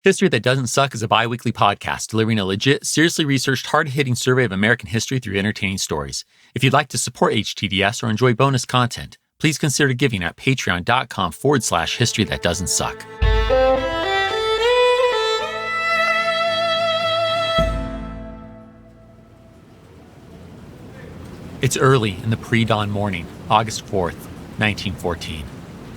History That Doesn't Suck is a bi-weekly podcast delivering a legit, seriously researched, hard-hitting survey of American history through entertaining stories. If you'd like to support HTDS or enjoy bonus content, please consider giving at patreon.com/history that doesn't suck. It's early in the pre-dawn morning, August 4th, 1914.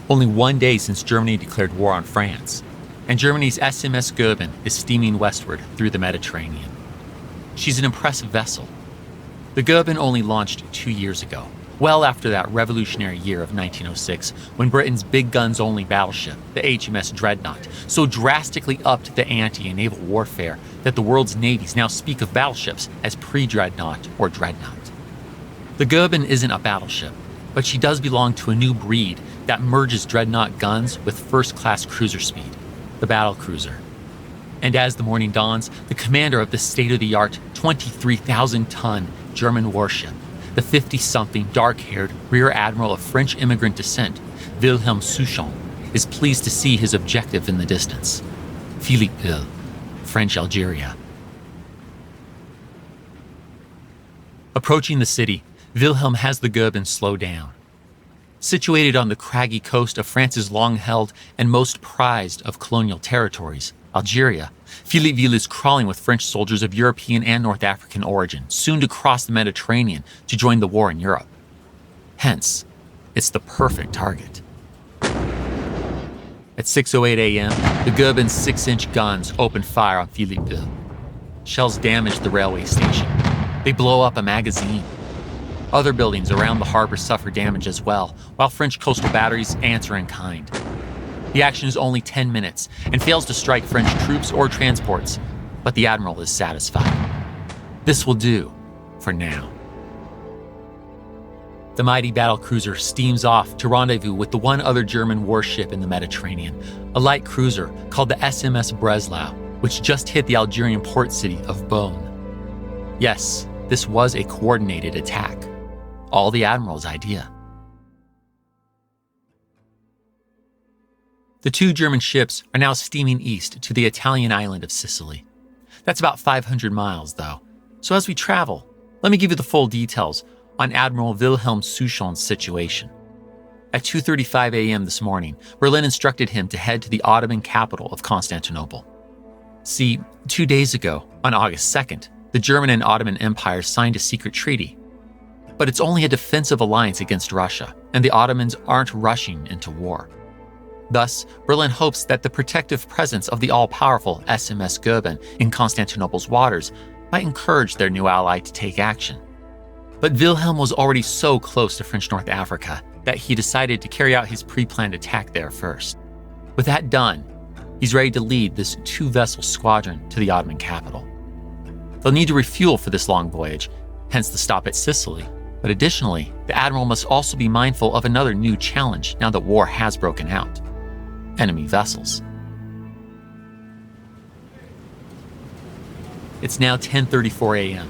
Only one day since Germany declared war on France, and Germany's SMS Goeben is steaming westward through the Mediterranean. She's an impressive vessel. The Goeben only launched 2 years ago, well after that revolutionary year of 1906, when Britain's big guns-only battleship, the HMS Dreadnought, so drastically upped the ante in naval warfare that the world's navies now speak of battleships as pre-Dreadnought or Dreadnought. The Goeben isn't a battleship, but she does belong to a new breed that merges Dreadnought guns with first-class cruiser speed, the battle cruiser. And as the morning dawns, the commander of the state-of-the-art 23,000-ton German warship, the 50-something dark-haired rear admiral of French immigrant descent, Wilhelm Souchon, is pleased to see his objective in the distance, Philippeville, French Algeria. Approaching the city, Wilhelm has the Goeben slow down. Situated on the craggy coast of France's long-held and most prized of colonial territories, Algeria, Philippeville is crawling with French soldiers of European and North African origin, soon to cross the Mediterranean to join the war in Europe. Hence, it's the perfect target. At 6:08 a.m., the Goeben's 6-inch guns open fire on Philippeville. Shells damage the railway station. They blow up a magazine. Other buildings around the harbor suffer damage as well, while French coastal batteries answer in kind. The action is only 10 minutes and fails to strike French troops or transports, but the admiral is satisfied. This will do for now. The mighty battlecruiser steams off to rendezvous with the one other German warship in the Mediterranean, a light cruiser called the SMS Breslau, which just hit the Algerian port city of Beaune. Yes, this was a coordinated attack. All the admiral's idea. The two German ships are now steaming east to the Italian island of Sicily. That's about 500 miles, though. So as we travel, let me give you the full details on Admiral Wilhelm Souchon's situation. At 2:35 a.m. this morning, Berlin instructed him to head to the Ottoman capital of Constantinople. See, 2 days ago, on August 2nd, the German and Ottoman Empire signed a secret treaty. But it's only a defensive alliance against Russia, and the Ottomans aren't rushing into war. Thus, Berlin hopes that the protective presence of the all-powerful SMS Goeben in Constantinople's waters might encourage their new ally to take action. But Wilhelm was already so close to French North Africa that he decided to carry out his pre-planned attack there first. With that done, he's ready to lead this two-vessel squadron to the Ottoman capital. They'll need to refuel for this long voyage, hence the stop at Sicily. But additionally, the admiral must also be mindful of another new challenge now that war has broken out: enemy vessels. It's now 10:34 a.m.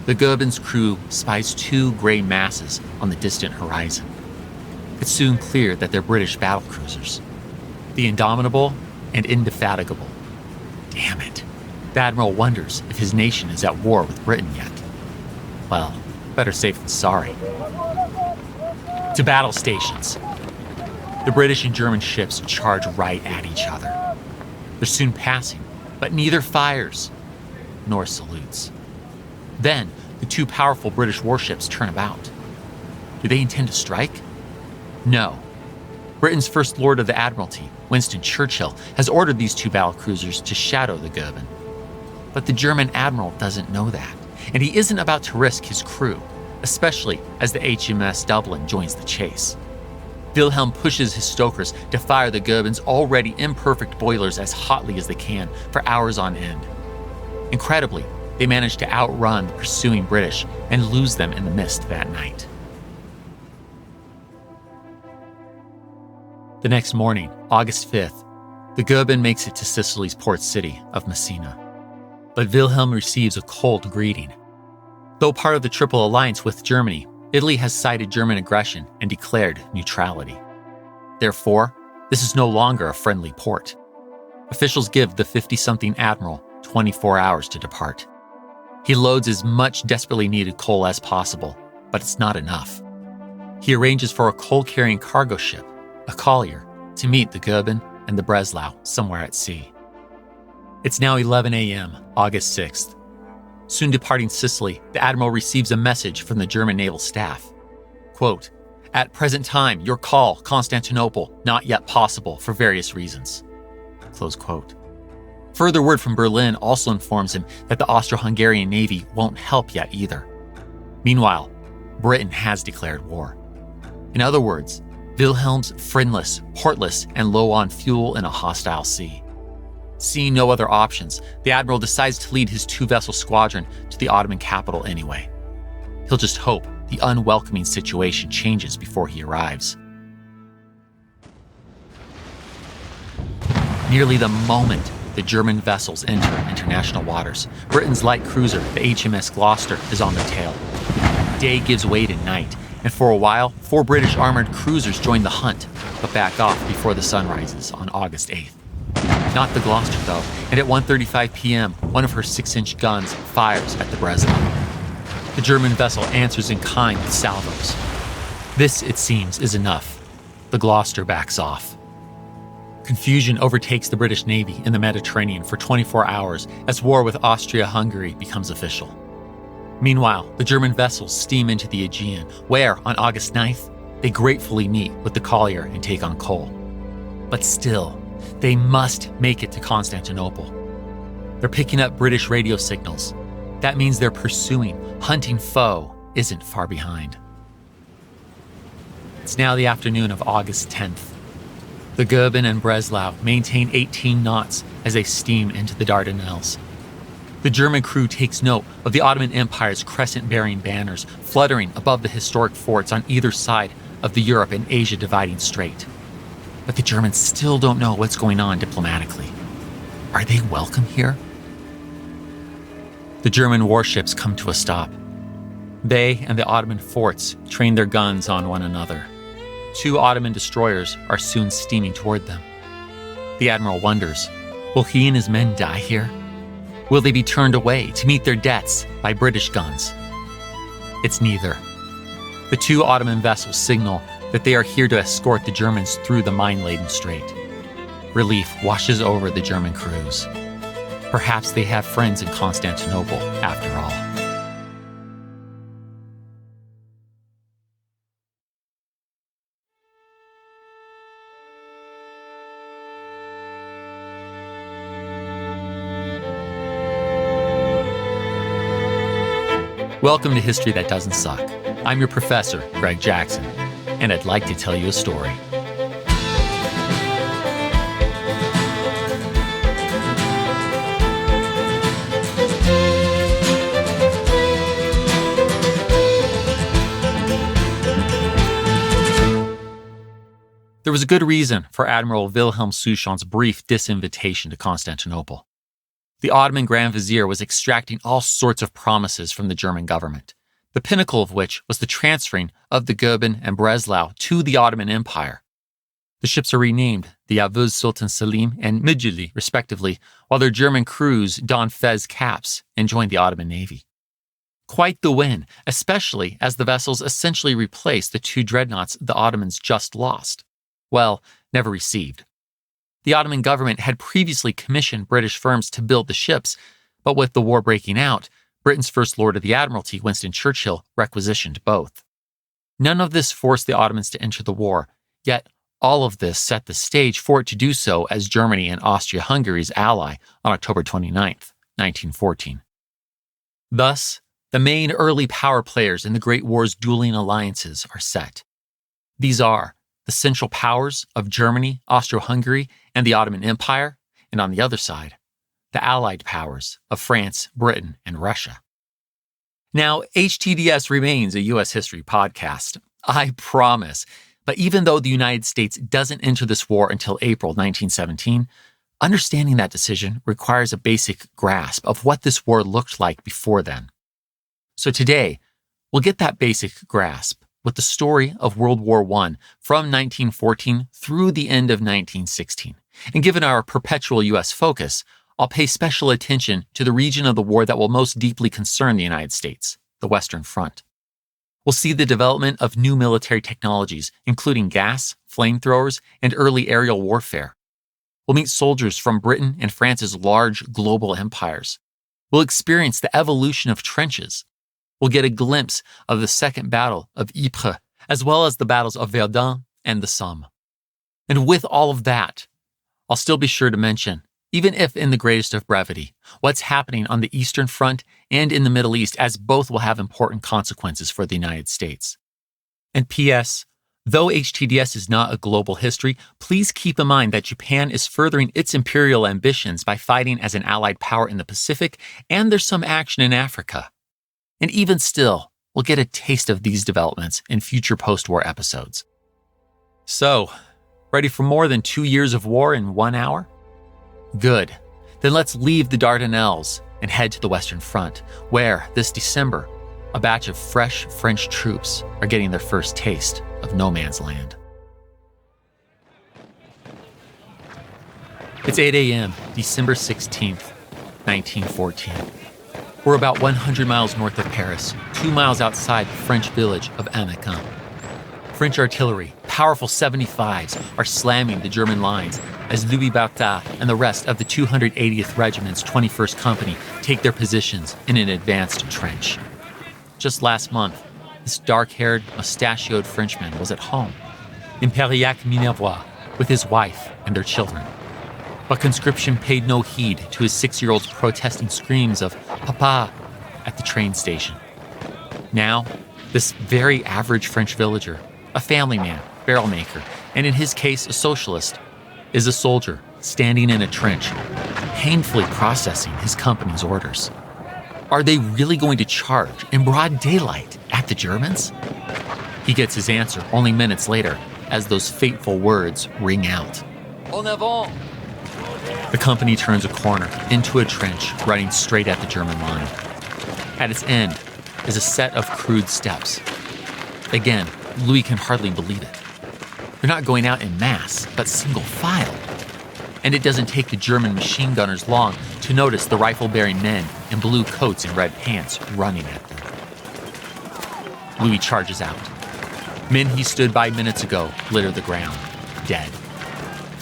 The Goeben's crew spies two gray masses on the distant horizon. It's soon clear that they're British battlecruisers, the Indomitable and Indefatigable. Damn it. The admiral wonders if his nation is at war with Britain yet. Well, better safe than sorry. To battle stations. The British and German ships charge right at each other. They're soon passing, but neither fires nor salutes. Then, the two powerful British warships turn about. Do they intend to strike? No. Britain's First Lord of the Admiralty, Winston Churchill, has ordered these two battlecruisers to shadow the Goeben. But the German admiral doesn't know that, and he isn't about to risk his crew, especially as the HMS Dublin joins the chase. Wilhelm pushes his stokers to fire the Goeben's already imperfect boilers as hotly as they can for hours on end. Incredibly, they manage to outrun the pursuing British and lose them in the mist that night. The next morning, August 5th, the Goeben makes it to Sicily's port city of Messina. But Wilhelm receives a cold greeting. Though part of the Triple Alliance with Germany, Italy has cited German aggression and declared neutrality. Therefore, this is no longer a friendly port. Officials give the 50-something admiral 24 hours to depart. He loads as much desperately needed coal as possible, but it's not enough. He arranges for a coal-carrying cargo ship, a collier, to meet the Goeben and the Breslau somewhere at sea. It's now 11 a.m., August 6th. Soon departing Sicily, the admiral receives a message from the German naval staff. Quote, "At present time, your call, Constantinople, not yet possible for various reasons." Close quote. Further word from Berlin also informs him that the Austro-Hungarian Navy won't help yet either. Meanwhile, Britain has declared war. In other words, Wilhelm's friendless, portless, and low on fuel in a hostile sea. Seeing no other options, the admiral decides to lead his 2-vessel squadron to the Ottoman capital anyway. He'll just hope the unwelcoming situation changes before he arrives. Nearly the moment the German vessels enter international waters, Britain's light cruiser, the HMS Gloucester, is on the tail. Day gives way to night, and for a while, 4 British armored cruisers join the hunt, but back off before the sun rises on August 8th. Not the Gloucester, though, and at 1:35 p.m., one of her 6-inch guns fires at the Breslau. The German vessel answers in kind with salvos. This, it seems, is enough. The Gloucester backs off. Confusion overtakes the British Navy in the Mediterranean for 24 hours as war with Austria-Hungary becomes official. Meanwhile, the German vessels steam into the Aegean, where, on August 9th, they gratefully meet with the collier and take on coal. But still, they must make it to Constantinople. They're picking up British radio signals. That means their hunting foe isn't far behind. It's now the afternoon of August 10th. The Goeben and Breslau maintain 18 knots as they steam into the Dardanelles. The German crew takes note of the Ottoman Empire's crescent-bearing banners fluttering above the historic forts on either side of the Europe and Asia dividing strait. But the Germans still don't know what's going on diplomatically. Are they welcome here? The German warships come to a stop. They and the Ottoman forts train their guns on one another. 2 Ottoman destroyers are soon steaming toward them. The admiral wonders, will he and his men die here? Will they be turned away to meet their deaths by British guns? It's neither. The 2 Ottoman vessels signal that they are here to escort the Germans through the mine-laden strait. Relief washes over the German crews. Perhaps they have friends in Constantinople after all. Welcome to History That Doesn't Suck. I'm your professor, Greg Jackson, and I'd like to tell you a story. There was a good reason for Admiral Wilhelm Souchon's brief disinvitation to Constantinople. The Ottoman Grand Vizier was extracting all sorts of promises from the German government, the pinnacle of which was the transferring of the Goeben and Breslau to the Ottoman Empire. The ships are renamed the Yavuz Sultan Selim and Midjili, respectively, while their German crews don fez caps and join the Ottoman Navy. Quite the win, especially as the vessels essentially replaced the 2 dreadnoughts the Ottomans just lost. Well, never received. The Ottoman government had previously commissioned British firms to build the ships, but with the war breaking out, Britain's First Lord of the Admiralty, Winston Churchill, requisitioned both. None of this forced the Ottomans to enter the war, yet all of this set the stage for it to do so as Germany and Austria-Hungary's ally on October 29, 1914. Thus, the main early power players in the Great War's dueling alliances are set. These are the Central Powers of Germany, Austro-Hungary, and the Ottoman Empire, and on the other side, the Allied powers of France, Britain, and Russia. Now, HTDS remains a U.S. history podcast, I promise, but even though the United States doesn't enter this war until April 1917, understanding that decision requires a basic grasp of what this war looked like before then. So today, we'll get that basic grasp with the story of World War I from 1914 through the end of 1916, And given our perpetual U.S. focus, I'll pay special attention to the region of the war that will most deeply concern the United States, the Western Front. We'll see the development of new military technologies, including gas, flamethrowers, and early aerial warfare. We'll meet soldiers from Britain and France's large global empires. We'll experience the evolution of trenches. We'll get a glimpse of the Second Battle of Ypres, as well as the battles of Verdun and the Somme. And with all of that, I'll still be sure to mention, even if in the greatest of brevity, what's happening on the Eastern Front and in the Middle East, as both will have important consequences for the United States. And P.S., though HTDS is not a global history, please keep in mind that Japan is furthering its imperial ambitions by fighting as an allied power in the Pacific, and there's some action in Africa. And even still, we'll get a taste of these developments in future post-war episodes. So, ready for more than 2 years of war in 1 hour? Good. Then let's leave the Dardanelles and head to the Western Front, where, this December, a batch of fresh French troops are getting their first taste of no man's land. It's 8 a.m., December 16th, 1914. We're about 100 miles north of Paris, 2 miles outside the French village of Amiens. French artillery, powerful 75s, are slamming the German lines as Louis Berthat and the rest of the 280th Regiment's 21st Company take their positions in an advanced trench. Just last month, this dark-haired, mustachioed Frenchman was at home in Périac-Minervois with his wife and their children. But conscription paid no heed to his 6-year-old's protesting screams of "Papa" at the train station. Now, this very average French villager, a family man, barrel maker, and in his case a socialist, is a soldier standing in a trench, painfully processing his company's orders. Are they really going to charge in broad daylight at the Germans? He gets his answer only minutes later as those fateful words ring out. En avant! The company turns a corner into a trench running straight at the German line. At its end is a set of crude steps. Again, Louis can hardly believe it. They're not going out in mass, but single file. And it doesn't take the German machine gunners long to notice the rifle-bearing men in blue coats and red pants running at them. Louis charges out. Men he stood by minutes ago litter the ground, dead.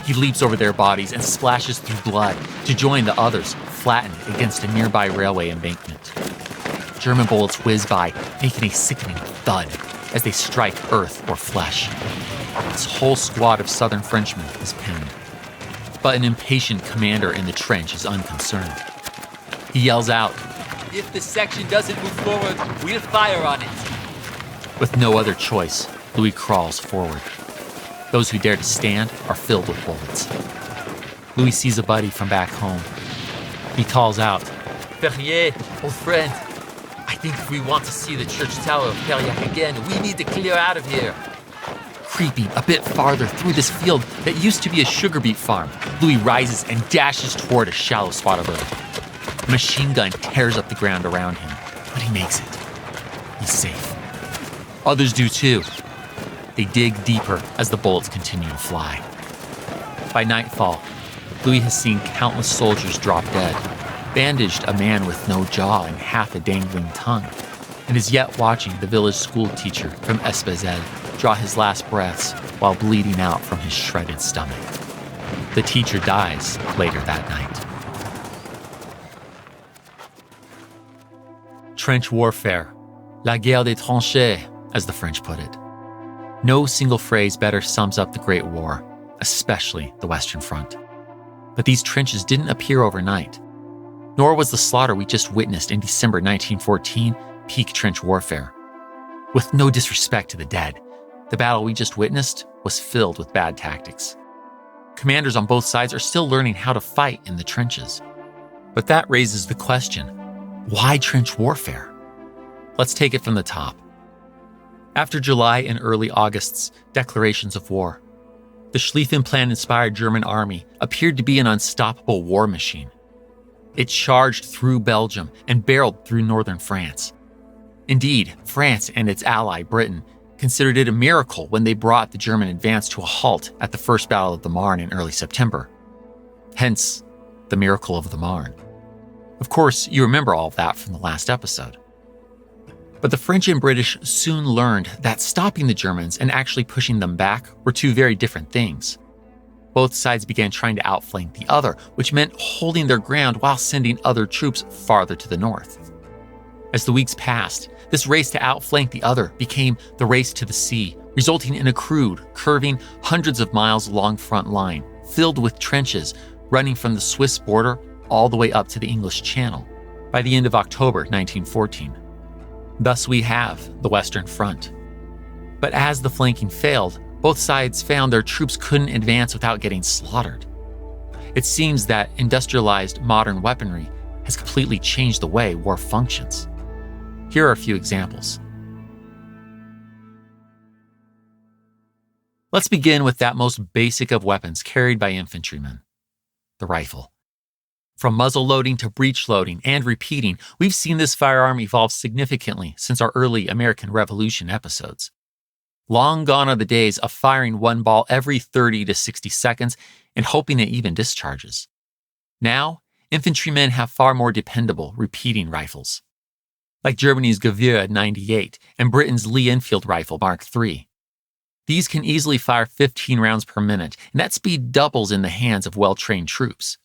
He leaps over their bodies and splashes through blood to join the others flattened against a nearby railway embankment. German bullets whiz by, making a sickening thud as they strike earth or flesh. This whole squad of southern Frenchmen is pinned. But an impatient commander in the trench is unconcerned. He yells out, "If the section doesn't move forward, we'll fire on it." With no other choice, Louis crawls forward. Those who dare to stand are filled with bullets. Louis sees a buddy from back home. He calls out, "Ferrier, old friend, I think if we want to see the church tower of Périac again, we need to clear out of here." Creeping a bit farther through this field that used to be a sugar beet farm, Louis rises and dashes toward a shallow spot of earth. A machine gun tears up the ground around him, but he makes it. He's safe. Others do too. They dig deeper as the bullets continue to fly. By nightfall, Louis has seen countless soldiers drop dead, bandaged a man with no jaw and half a dangling tongue, and is yet watching the village school teacher from Espézet draw his last breaths while bleeding out from his shredded stomach. The teacher dies later that night. Trench warfare, la guerre des tranchées, as the French put it. No single phrase better sums up the Great War, especially the Western Front. But these trenches didn't appear overnight, nor was the slaughter we just witnessed in December 1914 peak trench warfare. With no disrespect to the dead, the battle we just witnessed was filled with bad tactics. Commanders on both sides are still learning how to fight in the trenches. But that raises the question, why trench warfare? Let's take it from the top. After July and early August's declarations of war, the Schlieffen Plan-inspired German army appeared to be an unstoppable war machine. It charged through Belgium and barreled through northern France. Indeed, France and its ally, Britain, considered it a miracle when they brought the German advance to a halt at the First Battle of the Marne in early September, hence the miracle of the Marne. Of course, you remember all of that from the last episode. But the French and British soon learned that stopping the Germans and actually pushing them back were two very different things. Both sides began trying to outflank the other, which meant holding their ground while sending other troops farther to the north. As the weeks passed, this race to outflank the other became the race to the sea, resulting in a crude, curving hundreds of miles long front line, filled with trenches running from the Swiss border all the way up to the English Channel by the end of October 1914. Thus we have the Western Front. But as the flanking failed, both sides found their troops couldn't advance without getting slaughtered. It seems that industrialized modern weaponry has completely changed the way war functions. Here are a few examples. Let's begin with that most basic of weapons carried by infantrymen, the rifle. From muzzle loading to breech loading and repeating, we've seen this firearm evolve significantly since our early American Revolution episodes. Long gone are the days of firing one ball every 30 to 60 seconds and hoping it even discharges. Now, infantrymen have far more dependable, repeating rifles, like Germany's Gewehr 98 and Britain's Lee Enfield rifle Mark III. These can easily fire 15 rounds per minute, and that speed doubles in the hands of well-trained troops.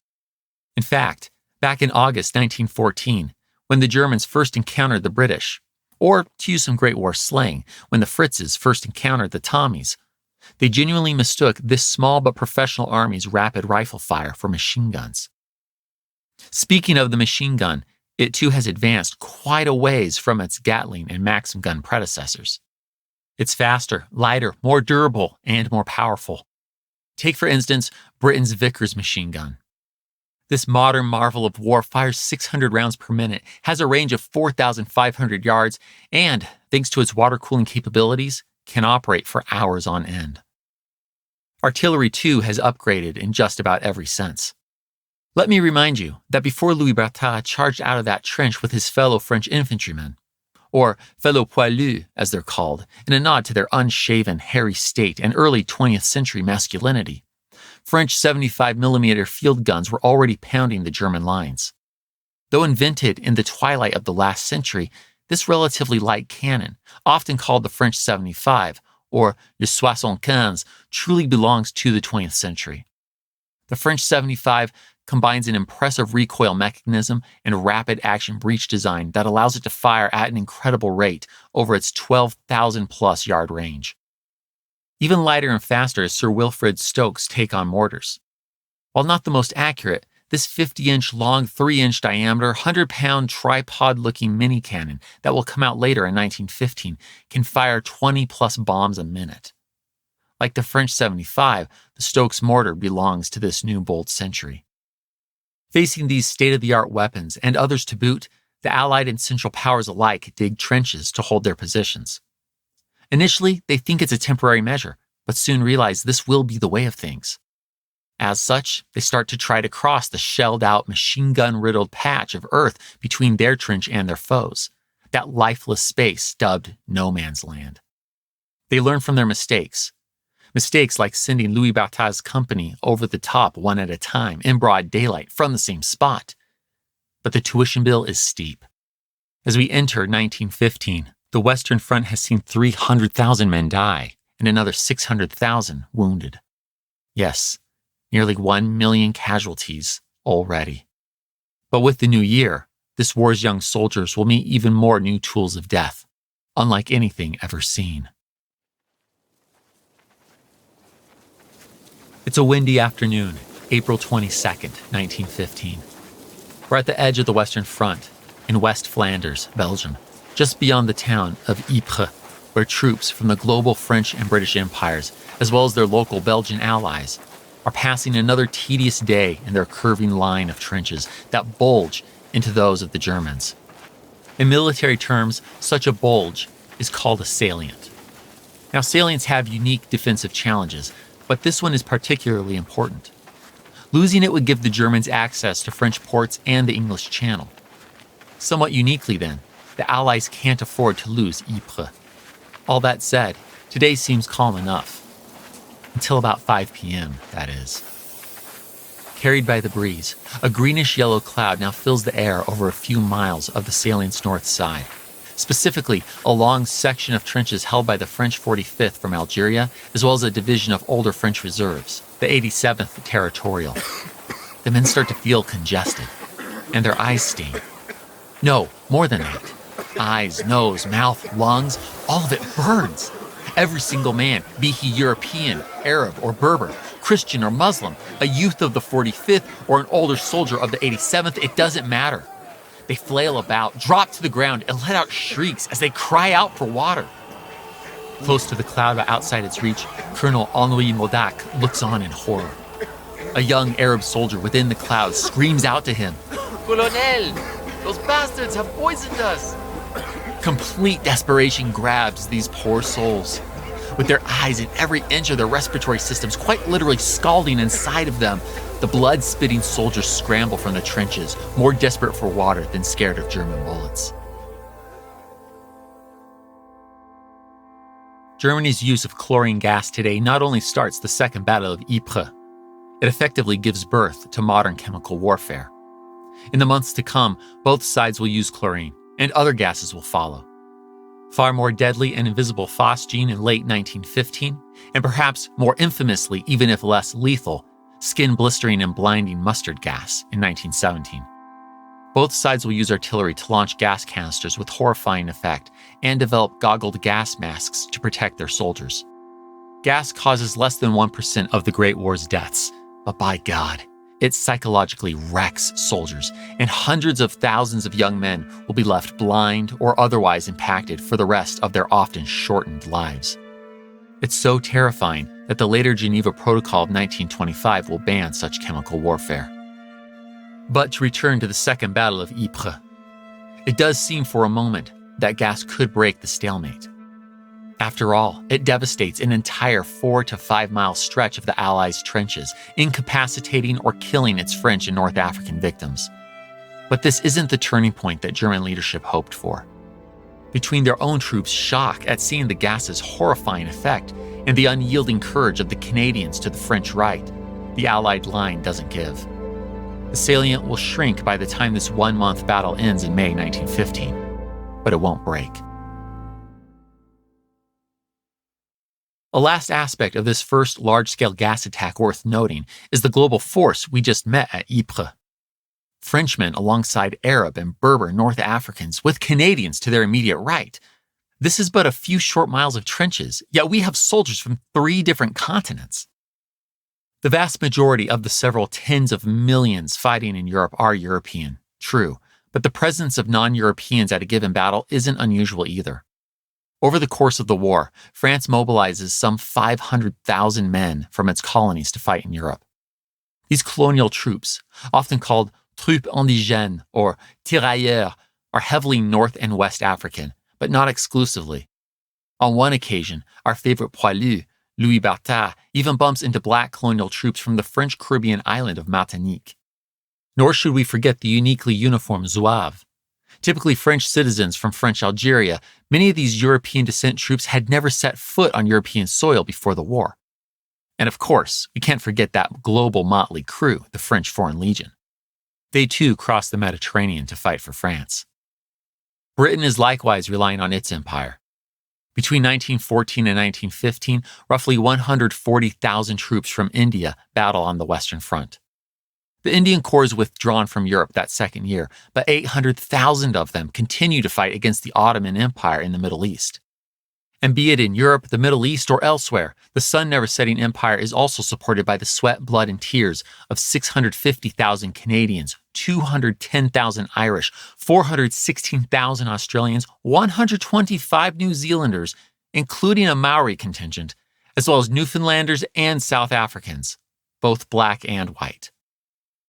In fact, back in August 1914, when the Germans first encountered the British, or to use some Great War slang, when the Fritzes first encountered the Tommies, they genuinely mistook this small but professional army's rapid rifle fire for machine guns. Speaking of the machine gun, it too has advanced quite a ways from its Gatling and Maxim gun predecessors. It's faster, lighter, more durable, and more powerful. Take, for instance, Britain's Vickers machine gun. This modern marvel of war fires 600 rounds per minute, has a range of 4,500 yards, and, thanks to its water cooling capabilities, can operate for hours on end. Artillery, too, has upgraded in just about every sense. Let me remind you that before Louis Berthat charged out of that trench with his fellow French infantrymen, or fellow poilus as they're called, in a nod to their unshaven, hairy state and early 20th century masculinity, French 75mm field guns were already pounding the German lines. Though invented in the twilight of the last century, this relatively light cannon, often called the French 75, or le 75, truly belongs to the 20th century. The French 75 combines an impressive recoil mechanism and rapid action breech design that allows it to fire at an incredible rate over its 12,000-plus yard range. Even lighter and faster is Sir Wilfrid Stokes' take on mortars. While not the most accurate, this 50-inch long, 3-inch diameter, 100-pound tripod-looking mini cannon that will come out later in 1915 can fire 20-plus bombs a minute. Like the French 75, the Stokes mortar belongs to this new bold century. Facing these state-of-the-art weapons and others to boot, the Allied and Central Powers alike dig trenches to hold their positions. Initially, they think it's a temporary measure, but soon realize this will be the way of things. As such, they start to try to cross the shelled-out, machine gun-riddled patch of earth between their trench and their foes, that lifeless space dubbed no man's land. They learn from their mistakes. Mistakes like sending Louis Berthat's company over the top one at a time in broad daylight from the same spot. But the tuition bill is steep. As we enter 1915, the Western Front has seen 300,000 men die and another 600,000 wounded. Yes, nearly 1 million casualties already. But with the new year, this war's young soldiers will meet even more new tools of death, unlike anything ever seen. It's a windy afternoon, April 22nd, 1915. We're at the edge of the Western Front, in West Flanders, Belgium, just beyond the town of Ypres, where troops from the global French and British empires, as well as their local Belgian allies, are passing another tedious day in their curving line of trenches that bulge into those of the Germans. In military terms, such a bulge is called a salient. Now, salients have unique defensive challenges, but this one is particularly important. Losing it would give the Germans access to French ports and the English Channel. Somewhat uniquely, then, the Allies can't afford to lose Ypres. All that said, today seems calm enough. Until about 5 p.m., that is. Carried by the breeze, a greenish-yellow cloud now fills the air over a few miles of the salient's north side. Specifically, a long section of trenches held by the French 45th from Algeria, as well as a division of older French reserves, the 87th Territorial. The men start to feel congested, and their eyes sting. No, more than that. Eyes, nose, mouth, lungs, all of it burns. Every single man, be he European, Arab, or Berber, Christian or Muslim, a youth of the 45th or an older soldier of the 87th, it doesn't matter. They flail about, drop to the ground, and let out shrieks as they cry out for water. Close to the cloud but outside its reach, Colonel Henri Modac looks on in horror. A young Arab soldier within the cloud screams out to him, "Colonel, those bastards have poisoned us!" Complete desperation grabs these poor souls. With their eyes and every inch of their respiratory systems quite literally scalding inside of them, the blood-spitting soldiers scramble from the trenches, more desperate for water than scared of German bullets. Germany's use of chlorine gas today not only starts the Second Battle of Ypres, it effectively gives birth to modern chemical warfare. In the months to come, both sides will use chlorine, and other gases will follow. Far more deadly and invisible phosgene in late 1915, and perhaps more infamously, even if less lethal, skin-blistering and blinding mustard gas in 1917. Both sides will use artillery to launch gas canisters with horrifying effect and develop goggled gas masks to protect their soldiers. Gas causes less than 1% of the Great War's deaths, but by God, it psychologically wrecks soldiers, and hundreds of thousands of young men will be left blind or otherwise impacted for the rest of their often shortened lives. It's so terrifying that the later Geneva Protocol of 1925 will ban such chemical warfare. But to return to the Second Battle of Ypres, it does seem for a moment that gas could break the stalemate. After all, it devastates an entire 4 to 5 mile stretch of the Allies' trenches, incapacitating or killing its French and North African victims. But this isn't the turning point that German leadership hoped for. Between their own troops' shock at seeing the gas's horrifying effect and the unyielding courage of the Canadians to the French right, the Allied line doesn't give. The salient will shrink by the time this one-month battle ends in May 1915, but it won't break. A last aspect of this first large-scale gas attack worth noting is the global force we just met at Ypres. Frenchmen alongside Arab and Berber North Africans with Canadians to their immediate right. This is but a few short miles of trenches, yet we have soldiers from 3 different continents. The vast majority of the several tens of millions fighting in Europe are European, true, but the presence of non-Europeans at a given battle isn't unusual either. Over the course of the war, France mobilizes some 500,000 men from its colonies to fight in Europe. These colonial troops, often called troupes indigènes or tirailleurs, are heavily North and West African, but not exclusively. On one occasion, our favorite poilu, Louis Berthat, even bumps into black colonial troops from the French Caribbean island of Martinique. Nor should we forget the uniquely uniformed Zouaves. Typically French citizens from French Algeria, many of these European descent troops had never set foot on European soil before the war. And of course, we can't forget that global motley crew, the French Foreign Legion. They too crossed the Mediterranean to fight for France. Britain is likewise relying on its empire. Between 1914 and 1915, roughly 140,000 troops from India battle on the Western Front. The Indian Corps is withdrawn from Europe that second year, but 800,000 of them continue to fight against the Ottoman Empire in the Middle East. And be it in Europe, the Middle East, or elsewhere, the sun-never-setting empire is also supported by the sweat, blood, and tears of 650,000 Canadians, 210,000 Irish, 416,000 Australians, 125 New Zealanders, including a Maori contingent, as well as Newfoundlanders and South Africans, both black and white.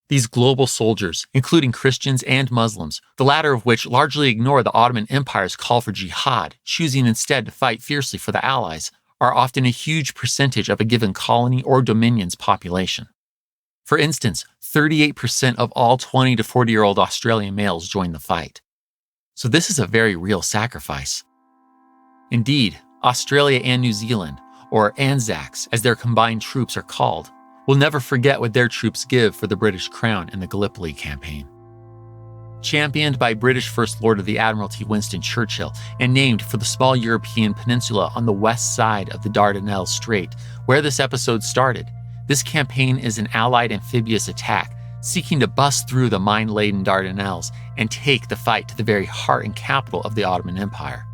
These global soldiers, including Christians and Muslims, the latter of which largely ignore the Ottoman Empire's call for jihad, choosing instead to fight fiercely for the Allies, are often a huge percentage of a given colony or dominion's population. For instance, 38% of all 20 to 40-year-old Australian males join the fight. So this is a very real sacrifice. Indeed, Australia and New Zealand, or Anzacs as their combined troops are called, will never forget what their troops give for the British crown in the Gallipoli campaign. Championed by British First Lord of the Admiralty Winston Churchill and named for the small European peninsula on the west side of the Dardanelles Strait, where this episode started, this campaign is an Allied amphibious attack seeking to bust through the mine-laden Dardanelles and take the fight to the very heart and capital of the Ottoman Empire.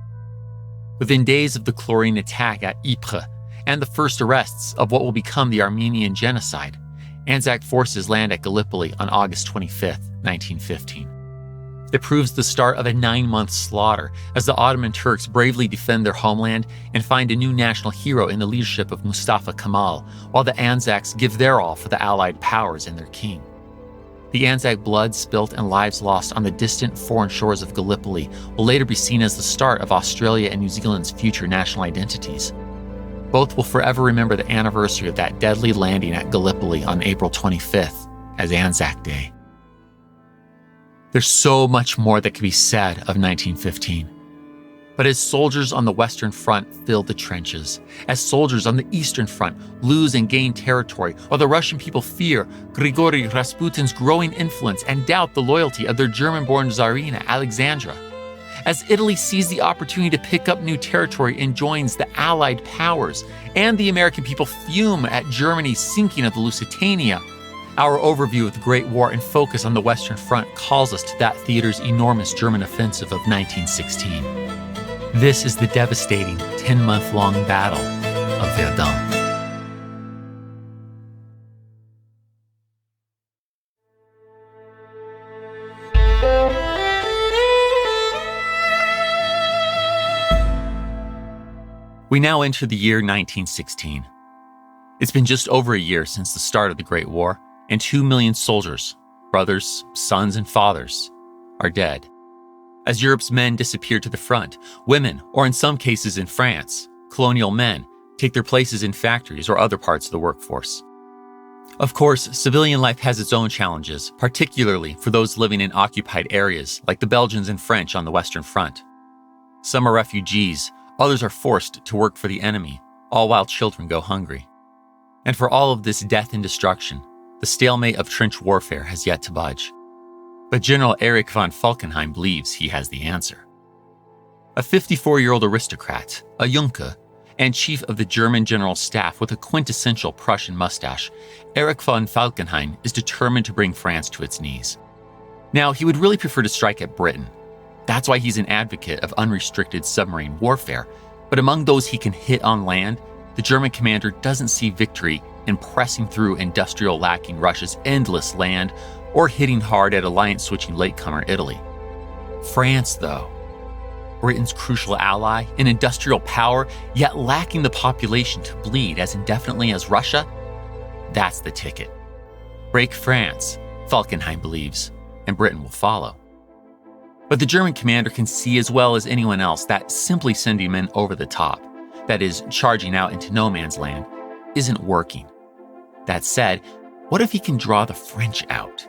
Within days of the chlorine attack at Ypres and the first arrests of what will become the Armenian Genocide, Anzac forces land at Gallipoli on August 25, 1915. It proves the start of a 9-month slaughter as the Ottoman Turks bravely defend their homeland and find a new national hero in the leadership of Mustafa Kemal, while the Anzacs give their all for the Allied powers and their king. The Anzac blood spilt and lives lost on the distant foreign shores of Gallipoli will later be seen as the start of Australia and New Zealand's future national identities. Both will forever remember the anniversary of that deadly landing at Gallipoli on April 25th as Anzac Day. There's so much more that can be said of 1915. But as soldiers on the Western Front fill the trenches, as soldiers on the Eastern Front lose and gain territory, while the Russian people fear Grigory Rasputin's growing influence and doubt the loyalty of their German-born Tsarina, Alexandra, as Italy sees the opportunity to pick up new territory and joins the Allied powers, and the American people fume at Germany's sinking of the Lusitania, our overview of the Great War and focus on the Western Front calls us to that theater's enormous German offensive of 1916. This is the devastating 10-month-long Battle of Verdun. We now enter the year 1916. It's been just over a year since the start of the Great War, and 2 million soldiers, brothers, sons, and fathers, are dead. As Europe's men disappear to the front, women, or in some cases in France, colonial men, take their places in factories or other parts of the workforce. Of course, civilian life has its own challenges, particularly for those living in occupied areas like the Belgians and French on the Western Front. Some are refugees, others are forced to work for the enemy, all while children go hungry. And for all of this death and destruction, the stalemate of trench warfare has yet to budge. But General Erich von Falkenhayn believes he has the answer. A 54-year-old aristocrat, a Junker, and chief of the German General Staff with a quintessential Prussian mustache, Erich von Falkenhayn is determined to bring France to its knees. Now, he would really prefer to strike at Britain. That's why he's an advocate of unrestricted submarine warfare, but among those he can hit on land, the German commander doesn't see victory in pressing through industrial-lacking Russia's endless land or hitting hard at alliance-switching latecomer Italy. France, though, Britain's crucial ally, an industrial power, yet lacking the population to bleed as indefinitely as Russia, that's the ticket. Break France, Falkenhayn believes, and Britain will follow. But the German commander can see as well as anyone else that simply sending men over the top, that is, charging out into no man's land, isn't working. That said, what if he can draw the French out?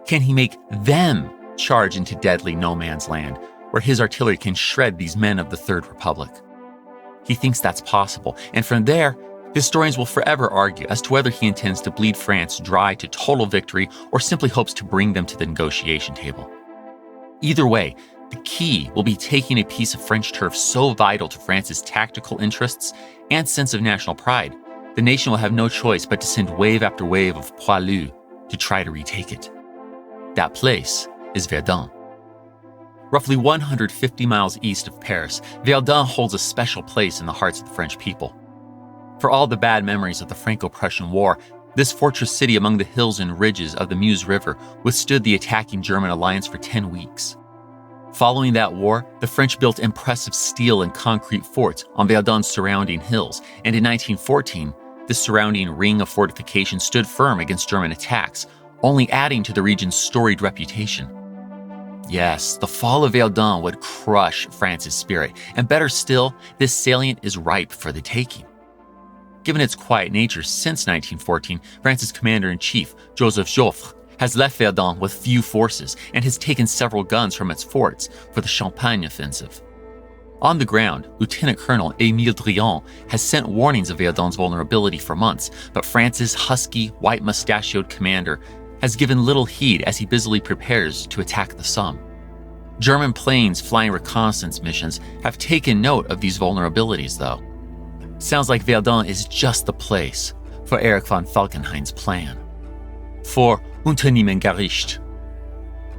Can he make them charge into deadly no man's land, where his artillery can shred these men of the Third Republic? He thinks that's possible, and from there, historians will forever argue as to whether he intends to bleed France dry to total victory or simply hopes to bring them to the negotiation table. Either way, the key will be taking a piece of French turf so vital to France's tactical interests and sense of national pride, the nation will have no choice but to send wave after wave of poilus to try to retake it. That place is Verdun. Roughly 150 miles east of Paris, Verdun holds a special place in the hearts of the French people. For all the bad memories of the Franco-Prussian War, this fortress city among the hills and ridges of the Meuse River withstood the attacking German alliance for 10 weeks. Following that war, the French built impressive steel and concrete forts on Verdun's surrounding hills, and in 1914, this surrounding ring of fortifications stood firm against German attacks, only adding to the region's storied reputation. Yes, the fall of Verdun would crush France's spirit, and better still, this salient is ripe for the taking. Given its quiet nature since 1914, France's commander-in-chief, Joseph Joffre, has left Verdun with few forces and has taken several guns from its forts for the Champagne offensive. On the ground, Lieutenant Colonel Émile Drian has sent warnings of Verdun's vulnerability for months, but France's husky, white-mustachioed commander has given little heed as he busily prepares to attack the Somme. German planes flying reconnaissance missions have taken note of these vulnerabilities, though. Sounds like Verdun is just the place for Erich von Falkenhayn's plan. For Unternehmen Gericht,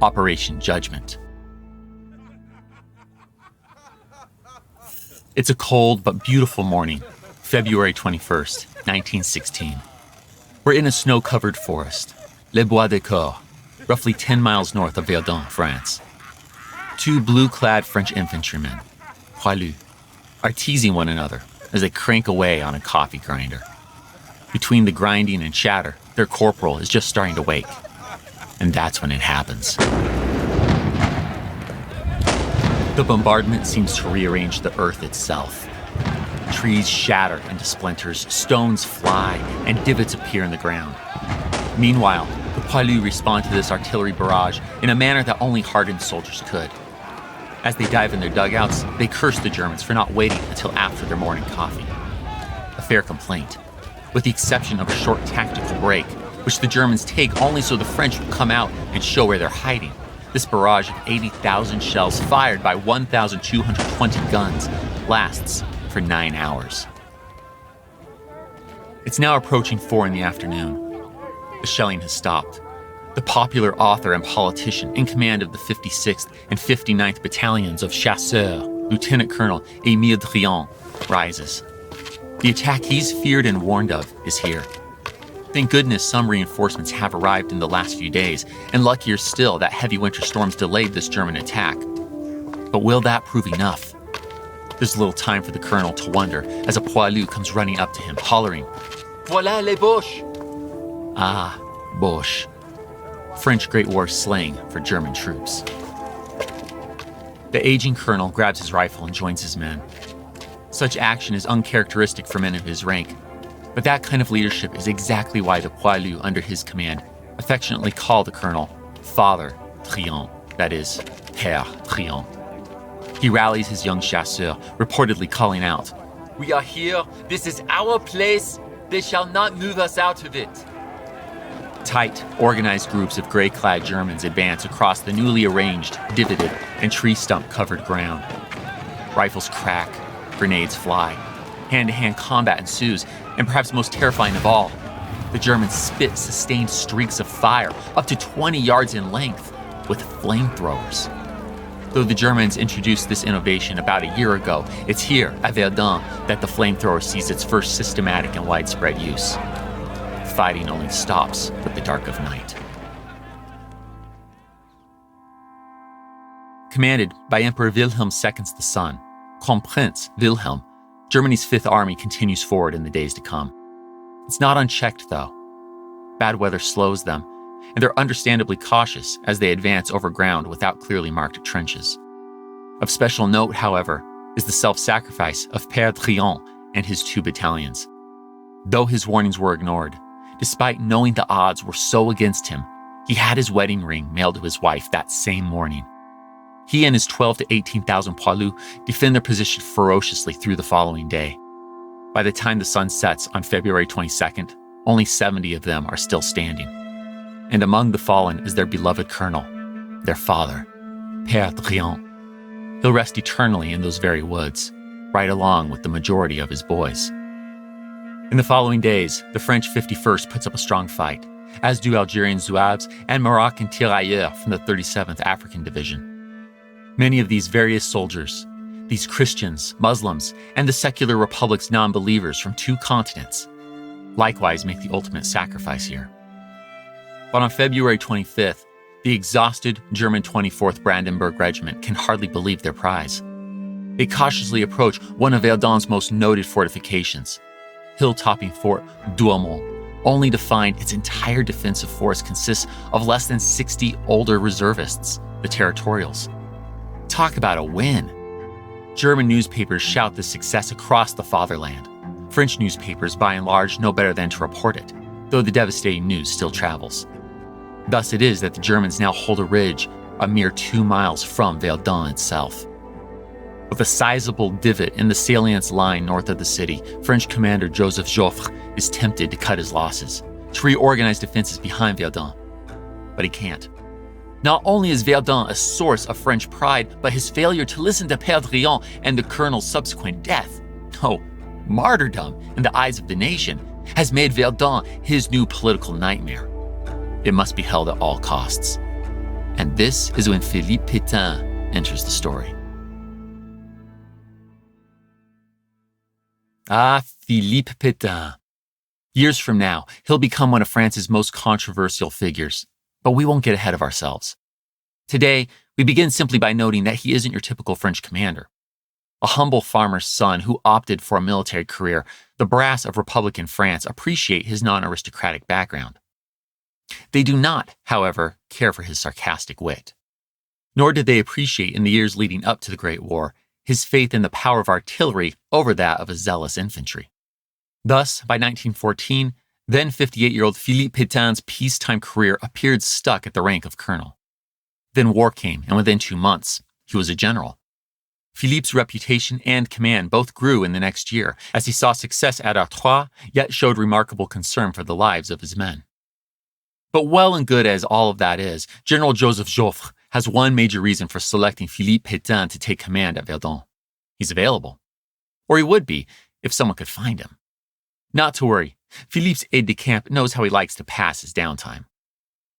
Operation Judgment. It's a cold but beautiful morning, February 21st, 1916. We're in a snow-covered forest, Les Bois de Caux, roughly 10 miles north of Verdun, France. Two blue-clad French infantrymen, poilus, are teasing one another as they crank away on a coffee grinder. Between the grinding and chatter, their corporal is just starting to wake. And that's when it happens. The bombardment seems to rearrange the earth itself. Trees shatter into splinters, stones fly, and divots appear in the ground. Meanwhile, the poilus respond to this artillery barrage in a manner that only hardened soldiers could. As they dive in their dugouts, they curse the Germans for not waiting until after their morning coffee. A fair complaint, with the exception of a short tactical break, which the Germans take only so the French will come out and show where they're hiding. This barrage of 80,000 shells fired by 1,220 guns lasts for 9 hours. It's now approaching 4 in the afternoon. The shelling has stopped. The popular author and politician in command of the 56th and 59th Battalions of Chasseurs, Lieutenant Colonel Émile Drian, rises. The attack he's feared and warned of is here. Thank goodness some reinforcements have arrived in the last few days, and luckier still that heavy winter storms delayed this German attack. But will that prove enough? There's little time for the colonel to wonder as a poilu comes running up to him, hollering, "Voilà les Boches!" Ah, Boche. French Great War slang for German troops. The aging colonel grabs his rifle and joins his men. Such action is uncharacteristic for men of his rank, but that kind of leadership is exactly why the poilus under his command affectionately call the colonel Father Drian, that is, Père Drian. He rallies his young chasseurs, reportedly calling out, "We are here, this is our place, they shall not move us out of it." Tight, organized groups of gray-clad Germans advance across the newly arranged, divoted, and tree-stump-covered ground. Rifles crack, grenades fly. Hand-to-hand combat ensues, and perhaps most terrifying of all, the Germans spit sustained streaks of fire up to 20 yards in length with flamethrowers. Though the Germans introduced this innovation about a year ago, it's here, at Verdun, that the flamethrower sees its first systematic and widespread use. Fighting only stops with the dark of night. Commanded by Emperor Wilhelm II's son, Kronprinz Wilhelm, Germany's Fifth Army continues forward in the days to come. It's not unchecked, though. Bad weather slows them, and they're understandably cautious as they advance over ground without clearly marked trenches. Of special note, however, is the self-sacrifice of Père Drian and his 2 battalions. Though his warnings were ignored, despite knowing the odds were so against him, he had his wedding ring mailed to his wife that same morning. He and his 12,000 to 18,000 poilus defend their position ferociously through the following day. By the time the sun sets on February 22nd, only 70 of them are still standing. And among the fallen is their beloved colonel, their father, Père Drian. He'll rest eternally in those very woods, right along with the majority of his boys. In the following days, the French 51st puts up a strong fight, as do Algerian Zouaves and Moroccan tirailleurs from the 37th African Division. Many of these various soldiers, these Christians, Muslims, and the secular republic's non-believers from 2 continents, likewise make the ultimate sacrifice here. But on February 25th, the exhausted German 24th Brandenburg Regiment can hardly believe their prize. They cautiously approach one of Verdun's most noted fortifications, hill-topping Fort Douaumont, only to find its entire defensive force consists of less than 60 older reservists, the territorials. Talk about a win! German newspapers shout this success across the fatherland. French newspapers, by and large, know better than to report it, though the devastating news still travels. Thus it is that the Germans now hold a ridge a mere 2 miles from Verdun itself. With a sizable divot in the salient's line north of the city, French commander Joseph Joffre is tempted to cut his losses, to reorganize defenses behind Verdun. But he can't. Not only is Verdun a source of French pride, but his failure to listen to Pétain and the colonel's subsequent death, martyrdom in the eyes of the nation, has made Verdun his new political nightmare. It must be held at all costs. And this is when Philippe Pétain enters the story. Ah, Philippe Pétain. Years from now, he'll become one of France's most controversial figures. But we won't get ahead of ourselves. Today, we begin simply by noting that he isn't your typical French commander. A humble farmer's son who opted for a military career, the brass of Republican France appreciate his non-aristocratic background. They do not, however, care for his sarcastic wit. Nor did they appreciate in the years leading up to the Great War his faith in the power of artillery over that of a zealous infantry. Thus, by 1914, then 58-year-old Philippe Pétain's peacetime career appeared stuck at the rank of colonel. Then war came, and within 2 months, he was a general. Philippe's reputation and command both grew in the next year, as he saw success at Artois, yet showed remarkable concern for the lives of his men. But well and good as all of that is, General Joseph Joffre has one major reason for selecting Philippe Pétain to take command at Verdun. He's available. Or he would be, if someone could find him. Not to worry, Philippe's aide-de-camp knows how he likes to pass his downtime.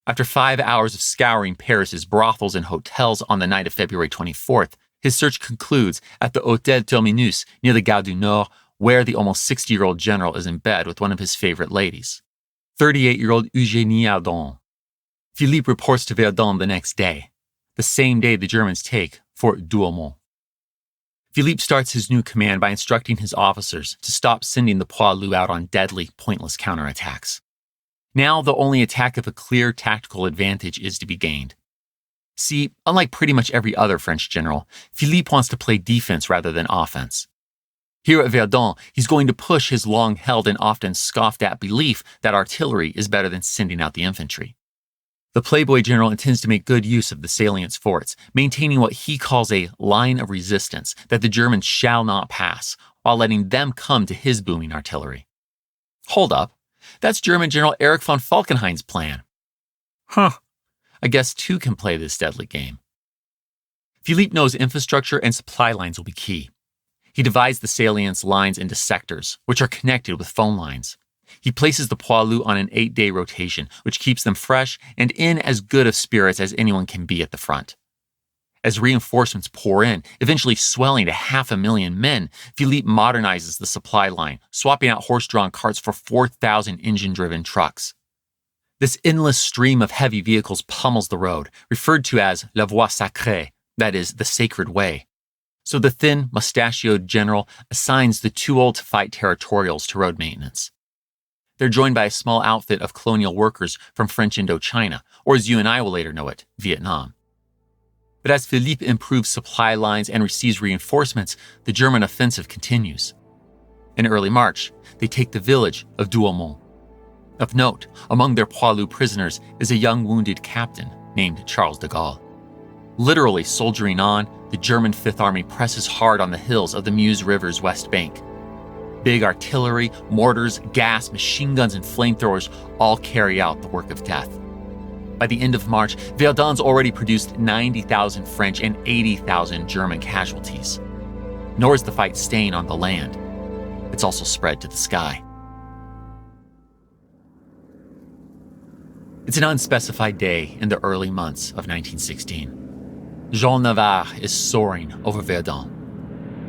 After 5 hours of scouring Paris's brothels and hotels on the night of February 24th, his search concludes at the Hôtel Terminus near the Gare du Nord, where the almost 60-year-old general is in bed with one of his favorite ladies, 38-year-old Eugénie Ardon. Philippe reports to Verdun the next day, the same day the Germans take Fort Douaumont. Philippe starts his new command by instructing his officers to stop sending the poilus out on deadly, pointless counterattacks. Now, the only attack of a clear tactical advantage is to be gained. See, unlike pretty much every other French general, Philippe wants to play defense rather than offense. Here at Verdun, he's going to push his long-held and often scoffed-at belief that artillery is better than sending out the infantry. The Playboy general intends to make good use of the salient's forts, maintaining what he calls a line of resistance that the Germans shall not pass, while letting them come to his booming artillery. Hold up, that's German General Erich von Falkenhayn's plan. I guess two can play this deadly game. Philippe knows infrastructure and supply lines will be key. He divides the salient's lines into sectors, which are connected with phone lines. He places the poilus on an 8-day rotation, which keeps them fresh and in as good of spirits as anyone can be at the front. As reinforcements pour in, eventually swelling to 500,000 men, Philippe modernizes the supply line, swapping out horse-drawn carts for 4,000 engine-driven trucks. This endless stream of heavy vehicles pummels the road, referred to as la voie sacrée, that is, the sacred way. So the thin, mustachioed general assigns the too-old-to-fight territorials to road maintenance. They're joined by a small outfit of colonial workers from French Indochina, or as you and I will later know it, Vietnam. But as Philippe improves supply lines and receives reinforcements, the German offensive continues. In early March, they take the village of Douaumont. Of note, among their poilu prisoners is a young wounded captain named Charles de Gaulle. Literally soldiering on, the German Fifth Army presses hard on the hills of the Meuse River's west bank. Big artillery, mortars, gas, machine guns, and flamethrowers all carry out the work of death. By the end of March, Verdun's already produced 90,000 French and 80,000 German casualties. Nor is the fight staying on the land. It's also spread to the sky. It's an unspecified day in the early months of 1916. Jean Navarre is soaring over Verdun.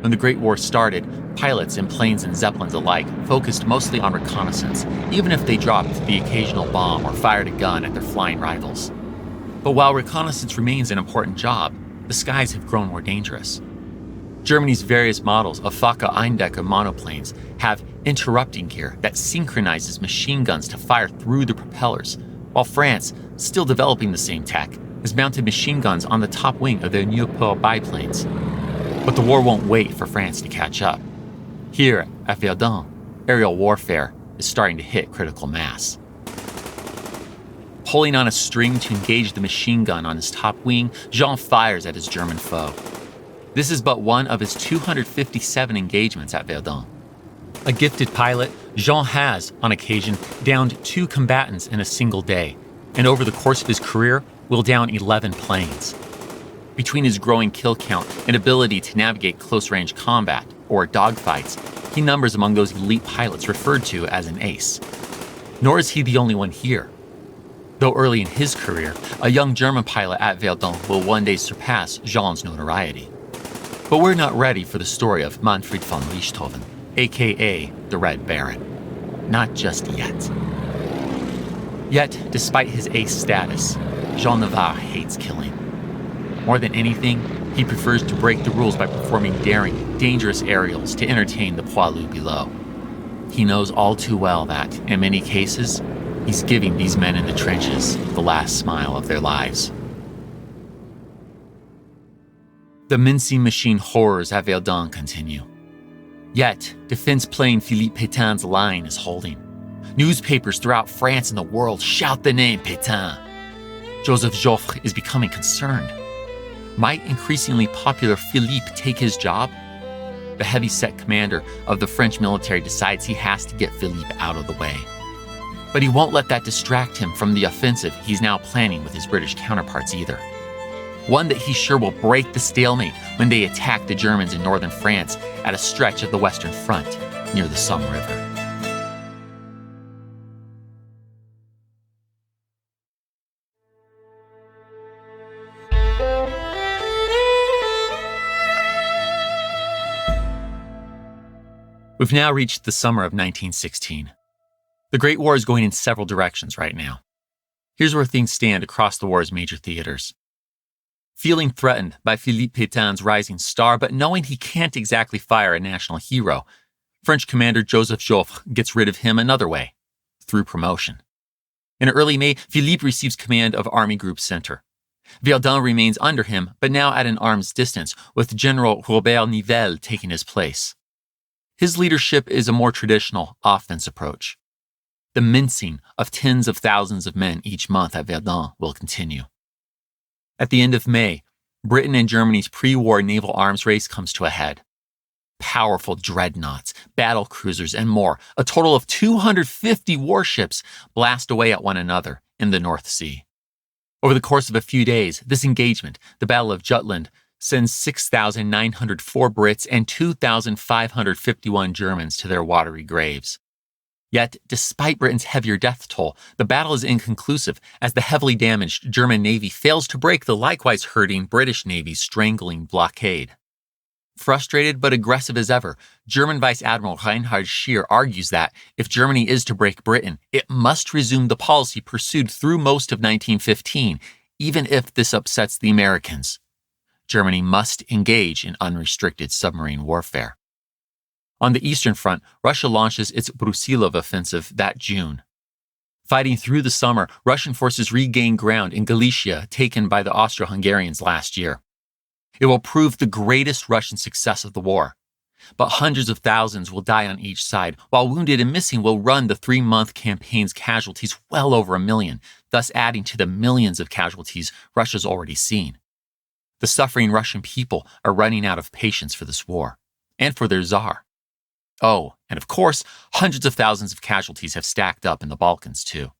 When the Great War started, pilots in planes and zeppelins alike focused mostly on reconnaissance, even if they dropped the occasional bomb or fired a gun at their flying rivals. But while reconnaissance remains an important job, the skies have grown more dangerous. Germany's various models of Fokker-Eindecker monoplanes have interrupting gear that synchronizes machine guns to fire through the propellers, while France, still developing the same tech, has mounted machine guns on the top wing of their Nieuport biplanes. But the war won't wait for France to catch up. Here at Verdun, aerial warfare is starting to hit critical mass. Pulling on a string to engage the machine gun on his top wing, Jean fires at his German foe. This is but one of his 257 engagements at Verdun. A gifted pilot, Jean has, on occasion, downed 2 combatants in a single day, and over the course of his career, will down 11 planes. Between his growing kill count and ability to navigate close-range combat, or dogfights, he numbers among those elite pilots referred to as an ace. Nor is he the only one here. Though early in his career, a young German pilot at Verdun will one day surpass Jean's notoriety. But we're not ready for the story of Manfred von Richthofen, aka the Red Baron. Not just yet. Yet, despite his ace status, Jean Navarre hates killing. More than anything, he prefers to break the rules by performing daring, dangerous aerials to entertain the poilus below. He knows all too well that, in many cases, he's giving these men in the trenches the last smile of their lives. The mincing machine horrors at Verdun continue. Yet, defense plane Philippe Petain's line is holding. Newspapers throughout France and the world shout the name Petain. Joseph Joffre is becoming concerned. Might increasingly popular Philippe take his job? The heavy-set commander of the French military decides he has to get Philippe out of the way. But he won't let that distract him from the offensive he's now planning with his British counterparts either. One that he's sure will break the stalemate when they attack the Germans in northern France at a stretch of the Western Front near the Somme River. We've now reached the summer of 1916. The Great War is going in several directions right now. Here's where things stand across the war's major theaters. Feeling threatened by Philippe Petain's rising star, but knowing he can't exactly fire a national hero, French commander Joseph Joffre gets rid of him another way, through promotion. In early May, Philippe receives command of Army Group Center. Verdun remains under him, but now at an arm's distance, with General Robert Nivelle taking his place. His leadership is a more traditional offense approach. The mincing of tens of thousands of men each month at Verdun will continue. At the end of May, Britain and Germany's pre-war naval arms race comes to a head. Powerful dreadnoughts, battle cruisers, and more, a total of 250 warships, blast away at one another in the North Sea. Over the course of a few days, this engagement, the Battle of Jutland, sends 6,904 Brits and 2,551 Germans to their watery graves. Yet, despite Britain's heavier death toll, the battle is inconclusive as the heavily damaged German Navy fails to break the likewise hurting British Navy's strangling blockade. Frustrated but aggressive as ever, German Vice Admiral Reinhard Scheer argues that if Germany is to break Britain, it must resume the policy pursued through most of 1915, even if this upsets the Americans. Germany must engage in unrestricted submarine warfare. On the Eastern Front, Russia launches its Brusilov offensive that June. Fighting through the summer, Russian forces regain ground in Galicia taken by the Austro-Hungarians last year. It will prove the greatest Russian success of the war. But hundreds of thousands will die on each side, while wounded and missing will run the 3-month campaign's casualties well over 1 million, thus adding to the millions of casualties Russia's already seen. The suffering Russian people are running out of patience for this war, and for their Tsar. Oh, and of course, hundreds of thousands of casualties have stacked up in the Balkans too.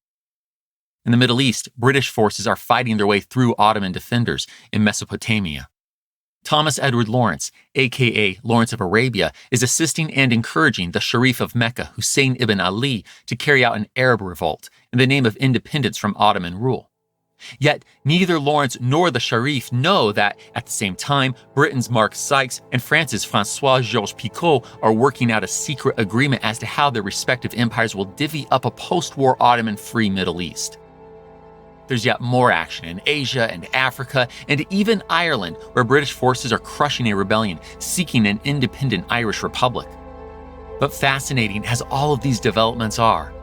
In the Middle East, British forces are fighting their way through Ottoman defenders in Mesopotamia. Thomas Edward Lawrence, aka Lawrence of Arabia, is assisting and encouraging the Sharif of Mecca, Hussein ibn Ali, to carry out an Arab revolt in the name of independence from Ottoman rule. Yet, neither Lawrence nor the Sharif know that, at the same time, Britain's Mark Sykes and France's François-Georges Picot are working out a secret agreement as to how their respective empires will divvy up a post-war Ottoman-free Middle East. There's yet more action in Asia and Africa, and even Ireland, where British forces are crushing a rebellion, seeking an independent Irish republic. But fascinating as all of these developments are,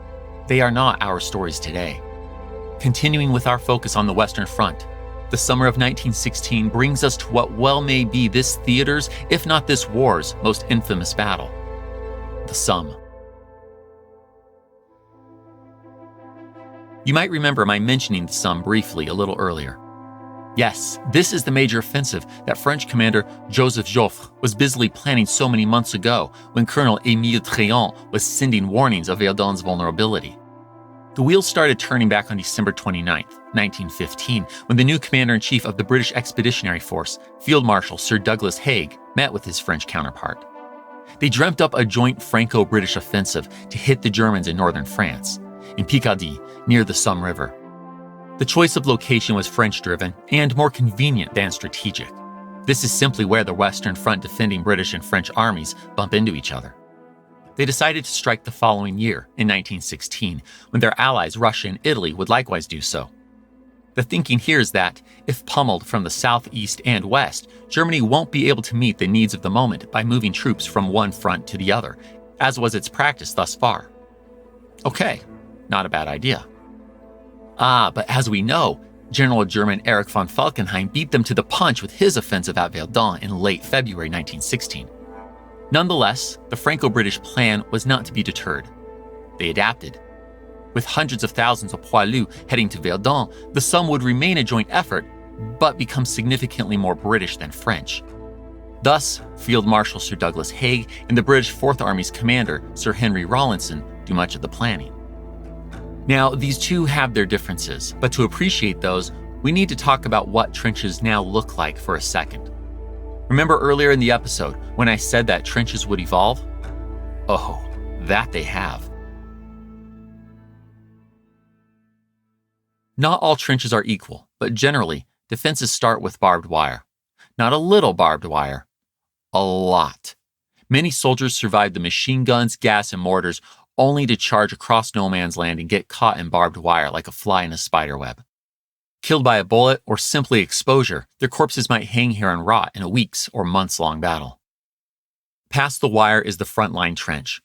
they are not our stories today. Continuing with our focus on the Western Front, the summer of 1916 brings us to what well may be this theater's, if not this war's, most infamous battle, the Somme. You might remember my mentioning the Somme briefly a little earlier. Yes, this is the major offensive that French commander Joseph Joffre was busily planning so many months ago when Colonel Émile Tréant was sending warnings of Verdun's vulnerability. The wheels started turning back on December 29, 1915, when the new commander-in-chief of the British Expeditionary Force, Field Marshal Sir Douglas Haig, met with his French counterpart. They dreamt up a joint Franco-British offensive to hit the Germans in northern France, in Picardy, near the Somme River. The choice of location was French-driven and more convenient than strategic. This is simply where the Western Front defending British and French armies bump into each other. They decided to strike the following year, in 1916, when their allies Russia and Italy would likewise do so. The thinking here is that, if pummeled from the south, east, and west, Germany won't be able to meet the needs of the moment by moving troops from one front to the other, as was its practice thus far. Okay, not a bad idea. But as we know, General German Erich von Falkenhayn beat them to the punch with his offensive at Verdun in late February 1916. Nonetheless, the Franco-British plan was not to be deterred. They adapted. With hundreds of thousands of poilus heading to Verdun, the Somme would remain a joint effort, but become significantly more British than French. Thus, Field Marshal Sir Douglas Haig and the British Fourth Army's commander, Sir Henry Rawlinson, do much of the planning. Now, these two have their differences, but to appreciate those, we need to talk about what trenches now look like for a second. Remember earlier in the episode when I said that trenches would evolve? Oh, that they have. Not all trenches are equal, but generally, defenses start with barbed wire. Not a little barbed wire, a lot. Many soldiers survived the machine guns, gas, and mortars only to charge across no man's land and get caught in barbed wire like a fly in a spider web. Killed by a bullet or simply exposure, their corpses might hang here and rot in a weeks' or months-long battle. Past the wire is the front-line trench.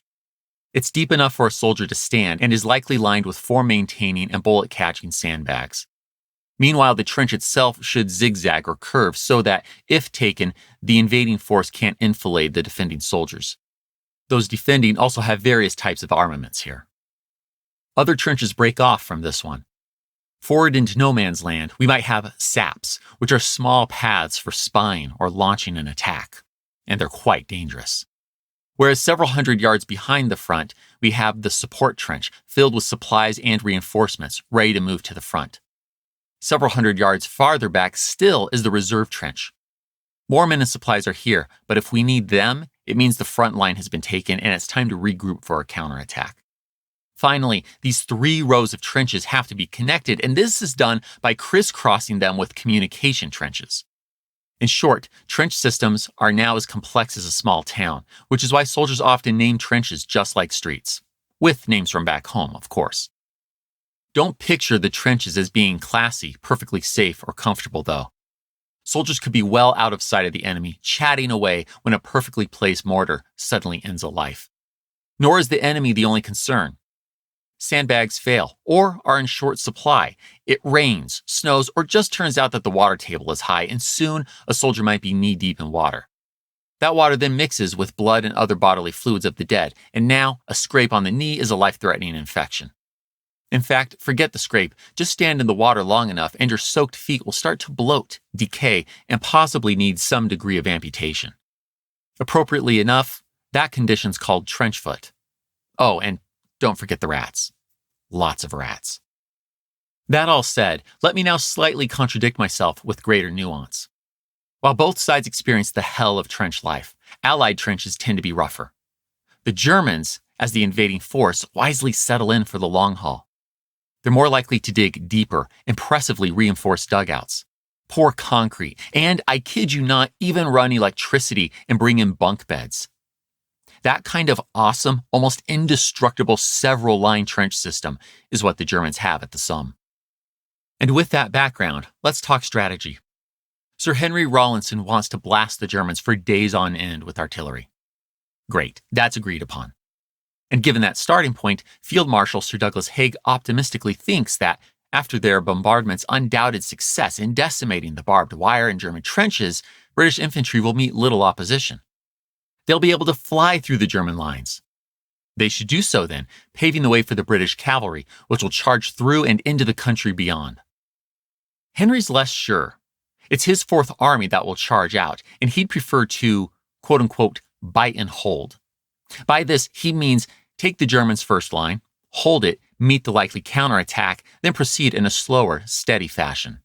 It's deep enough for a soldier to stand and is likely lined with form-maintaining and bullet-catching sandbags. Meanwhile, the trench itself should zigzag or curve so that, if taken, the invading force can't enfilade the defending soldiers. Those defending also have various types of armaments here. Other trenches break off from this one. Forward into no man's land, we might have saps, which are small paths for spying or launching an attack, and they're quite dangerous. Whereas several hundred yards behind the front, we have the support trench filled with supplies and reinforcements ready to move to the front. Several hundred yards farther back still is the reserve trench. More men and supplies are here, but if we need them, it means the front line has been taken and it's time to regroup for a counterattack. Finally, these three rows of trenches have to be connected, and this is done by crisscrossing them with communication trenches. In short, trench systems are now as complex as a small town, which is why soldiers often name trenches just like streets, with names from back home, of course. Don't picture the trenches as being classy, perfectly safe, or comfortable, though. Soldiers could be well out of sight of the enemy, chatting away when a perfectly placed mortar suddenly ends a life. Nor is the enemy the only concern. Sandbags fail or are in short supply. It rains, snows, or just turns out that the water table is high, and soon a soldier might be knee-deep in water. That water then mixes with blood and other bodily fluids of the dead, and now a scrape on the knee is a life-threatening infection. In fact, forget the scrape. Just stand in the water long enough and your soaked feet will start to bloat, decay, and possibly need some degree of amputation. Appropriately enough, that condition's called trench foot. Oh, and don't forget the rats. Lots of rats. That all said, let me now slightly contradict myself with greater nuance. While both sides experience the hell of trench life, Allied trenches tend to be rougher. The Germans, as the invading force, wisely settle in for the long haul. They're more likely to dig deeper, impressively reinforced dugouts, pour concrete, and, I kid you not, even run electricity and bring in bunk beds. That kind of awesome, almost indestructible several-line trench system is what the Germans have at the Somme. And with that background, let's talk strategy. Sir Henry Rawlinson wants to blast the Germans for days on end with artillery. Great, that's agreed upon. And given that starting point, Field Marshal Sir Douglas Haig optimistically thinks that, after their bombardment's undoubted success in decimating the barbed wire and German trenches, British infantry will meet little opposition. They'll be able to fly through the German lines. They should do so then, paving the way for the British cavalry, which will charge through and into the country beyond. Henry's less sure. It's his Fourth Army that will charge out, and he'd prefer to, quote-unquote, bite and hold. By this, he means take the Germans' first line, hold it, meet the likely counterattack, then proceed in a slower, steady fashion.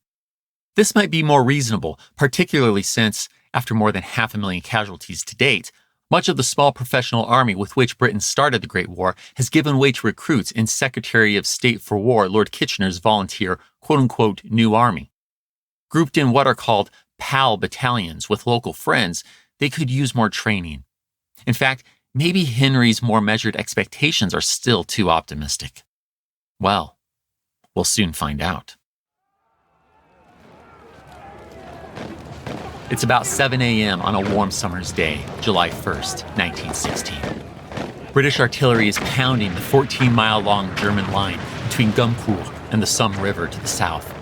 This might be more reasonable, particularly since, after more than 500,000 casualties to date, much of the small professional army with which Britain started the Great War has given way to recruits in Secretary of State for War Lord Kitchener's volunteer, quote-unquote, new army. Grouped in what are called PAL battalions with local friends, they could use more training. In fact, maybe Henry's more measured expectations are still too optimistic. Well, we'll soon find out. It's about 7 a.m. on a warm summer's day, July 1st, 1916. British artillery is pounding the 14-mile-long German line between Gallipoli and the Somme River to the south.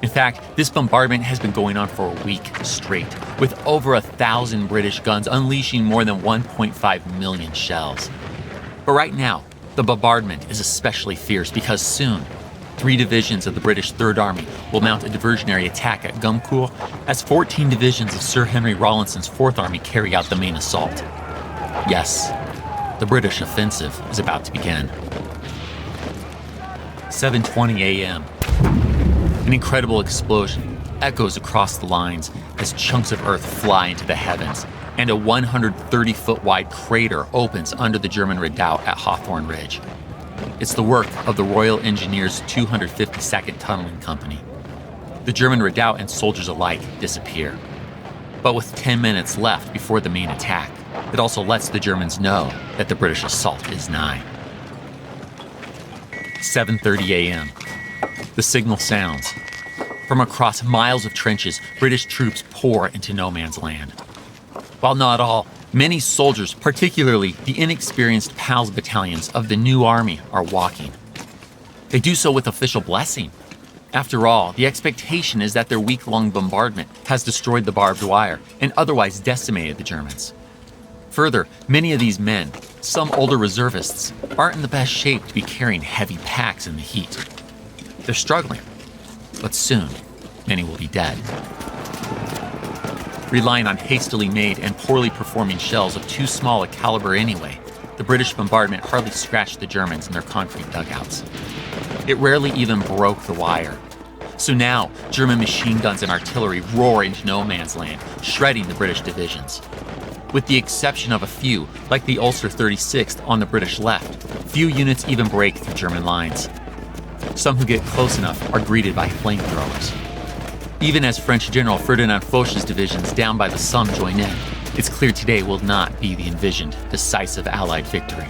In fact, this bombardment has been going on for a week straight, with over 1,000 British guns unleashing more than 1.5 million shells. But right now, the bombardment is especially fierce because soon, 3 divisions of the British Third Army will mount a diversionary attack at Gallipoli as 14 divisions of Sir Henry Rawlinson's Fourth Army carry out the main assault. Yes, the British offensive is about to begin. 7:20 a.m. An incredible explosion echoes across the lines as chunks of earth fly into the heavens, and a 130-foot wide crater opens under the German redoubt at Hawthorne Ridge. It's the work of the Royal Engineers 252nd Tunneling Company. The German redoubt and soldiers alike disappear. But with 10 minutes left before the main attack, it also lets the Germans know that the British assault is nigh. 7:30 a.m. The signal sounds. From across miles of trenches, British troops pour into no man's land. While not all, many soldiers, particularly the inexperienced PALS battalions of the new army, are walking. They do so with official blessing. After all, the expectation is that their week-long bombardment has destroyed the barbed wire and otherwise decimated the Germans. Further, many of these men, some older reservists, aren't in the best shape to be carrying heavy packs in the heat. They're struggling, but soon, many will be dead. Relying on hastily made and poorly performing shells of too small a caliber anyway, the British bombardment hardly scratched the Germans in their concrete dugouts. It rarely even broke the wire. So now, German machine guns and artillery roar into no man's land, shredding the British divisions. With the exception of a few, like the Ulster 36th on the British left, few units even break through German lines. Some who get close enough are greeted by flamethrowers. Even as French General Ferdinand Foch's divisions down by the Somme join in, it's clear today will not be the envisioned decisive Allied victory.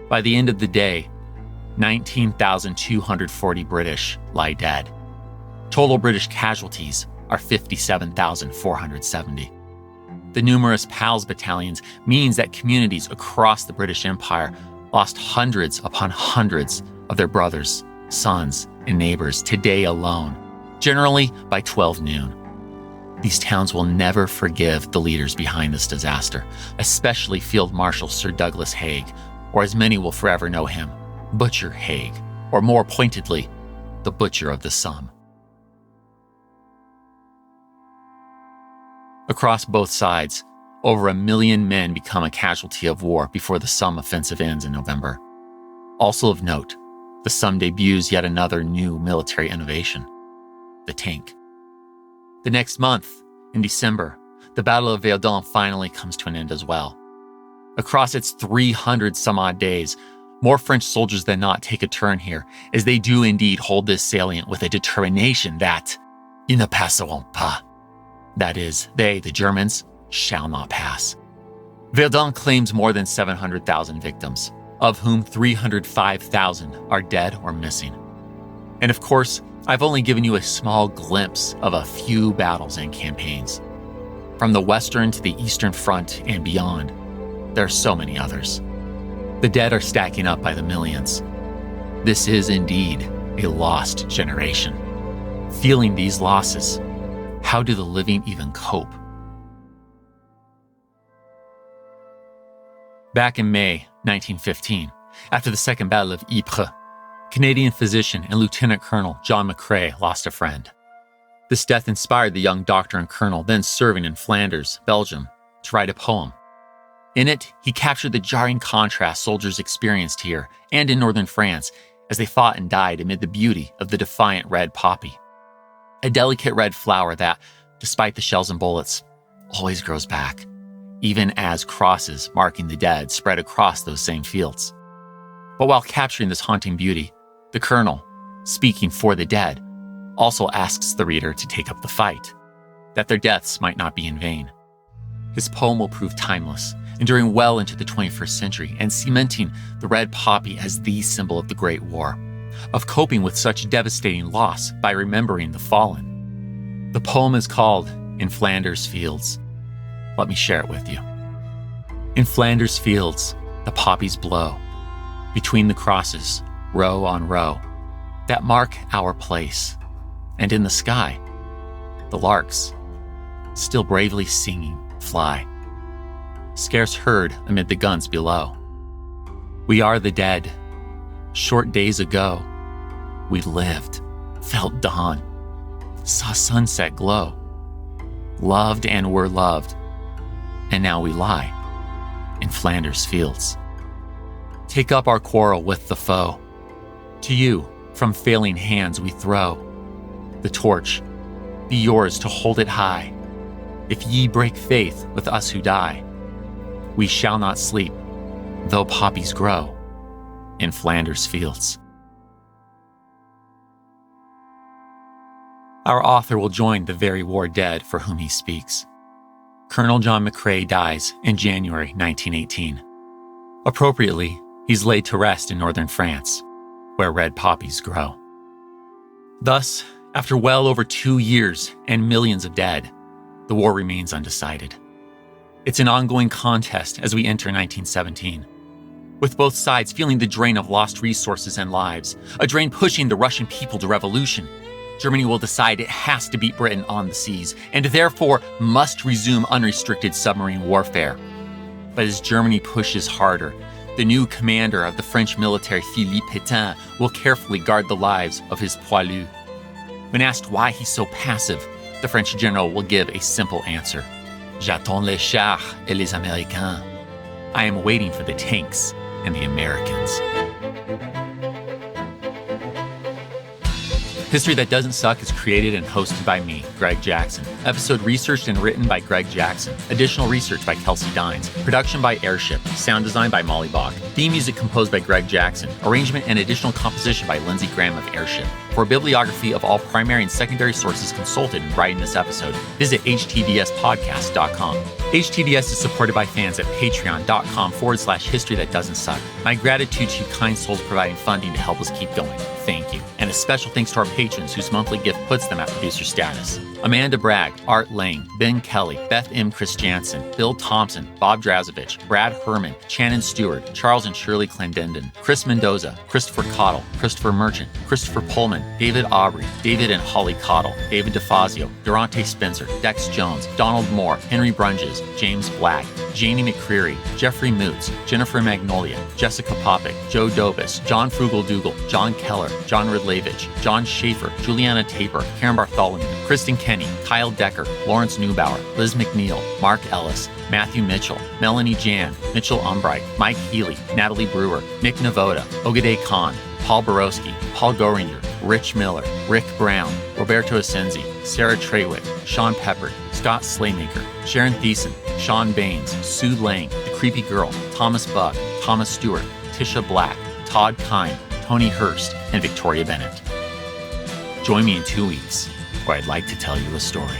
By the end of the day, 19,240 British lie dead. Total British casualties are 57,470. The numerous PALS battalions means that communities across the British Empire lost hundreds upon hundreds of their brothers, sons, and neighbors today alone, generally by 12 noon. These towns will never forgive the leaders behind this disaster, especially Field Marshal Sir Douglas Haig, or as many will forever know him, Butcher Haig, or more pointedly, the Butcher of the Somme. Across both sides, over 1 million men become a casualty of war before the Somme offensive ends in November. Also of note, the Somme debuts yet another new military innovation, the tank. The next month, in December, the Battle of Verdun finally comes to an end as well. Across its 300-some-odd days, more French soldiers than not take a turn here, as they do indeed hold this salient with a determination that ils ne passeront pas. That is, they, the Germans, shall not pass. Verdun claims more than 700,000 victims, of whom 305,000 are dead or missing. And of course, I've only given you a small glimpse of a few battles and campaigns. From the Western to the Eastern Front and beyond, there are so many others. The dead are stacking up by the millions. This is indeed a lost generation. Feeling these losses, how do the living even cope? Back in May 1915, after the Second Battle of Ypres, Canadian physician and Lieutenant Colonel John McCrae lost a friend. This death inspired the young doctor and colonel, then serving in Flanders, Belgium, to write a poem. In it, he captured the jarring contrast soldiers experienced here and in northern France as they fought and died amid the beauty of the defiant red poppy. A delicate red flower that, despite the shells and bullets, always grows back, even as crosses marking the dead spread across those same fields. But while capturing this haunting beauty, the colonel, speaking for the dead, also asks the reader to take up the fight, that their deaths might not be in vain. His poem will prove timeless, enduring well into the 21st century and cementing the red poppy as the symbol of the Great War, of coping with such devastating loss by remembering the fallen. The poem is called In Flanders Fields. Let me share it with you. In Flanders fields, the poppies blow, between the crosses, row on row, that mark our place. And in the sky, the larks, still bravely singing, fly, scarce heard amid the guns below. We are the dead. Short days ago, we lived, felt dawn, saw sunset glow, loved and were loved, and now we lie in Flanders fields. Take up our quarrel with the foe. To you, from failing hands we throw the torch. Be yours to hold it high. If ye break faith with us who die, we shall not sleep, though poppies grow in Flanders fields. Our author will join the very war dead for whom he speaks. Colonel John McCrae dies in January 1918. Appropriately, he's laid to rest in northern France, where red poppies grow. Thus, after well over 2 years and millions of dead, the war remains undecided. It's an ongoing contest as we enter 1917, with both sides feeling the drain of lost resources and lives, a drain pushing the Russian people to revolution. Germany will decide it has to beat Britain on the seas, and therefore must resume unrestricted submarine warfare. But as Germany pushes harder, the new commander of the French military, Philippe Petain, will carefully guard the lives of his poilus. When asked why he's so passive, the French general will give a simple answer. J'attends les chars et les Américains. I am waiting for the tanks and the Americans. History That Doesn't Suck is created and hosted by me, Greg Jackson. Episode researched and written by Greg Jackson. Additional research by Kelsey Dines. Production by Airship. Sound design by Molly Bach. Theme music composed by Greg Jackson. Arrangement and additional composition by Lindsey Graham of Airship. For a bibliography of all primary and secondary sources consulted in writing this episode, visit htdspodcast.com. HTDS is supported by fans at patreon.com/history that doesn't suck. My gratitude to you kind souls providing funding to help us keep going. Thank you. And a special thanks to our patrons whose monthly gift puts them at producer status. Amanda Bragg, Art Lang, Ben Kelly, Beth M. Christiansen, Bill Thompson, Bob Drazovich, Brad Herman, Shannon Stewart, Charles and Shirley Clendenden, Chris Mendoza, Christopher Cottle, Christopher Merchant, Christopher Pullman, David Aubrey, David and Holly Cottle, David DeFazio, Durante Spencer, Dex Jones, Donald Moore, Henry Brunges, James Black, Janie McCreary, Jeffrey Moots, Jennifer Magnolia, Jessica Popick, Joe Dobis, John Frugal Dougal, John Keller, John Ridlevich, John Schaefer, Juliana Taper, Karen Bartholomew, Kristen Kenny, Kyle Decker, Lawrence Neubauer, Liz McNeil, Mark Ellis, Matthew Mitchell, Melanie Jan, Mitchell Umbright, Mike Healy, Natalie Brewer, Nick Navoda, Ogade Khan, Paul Borowski, Paul Goringer, Rich Miller, Rick Brown, Roberto Asenzi, Sarah Trewick, Sean Pepper, Scott Slaymaker, Sharon Thiessen, Sean Baines, Sue Lang, The Creepy Girl, Thomas Buck, Thomas Stewart, Tisha Black, Todd Kine, Tony Hurst, and Victoria Bennett. Join me in 2 weeks, where I'd like to tell you a story.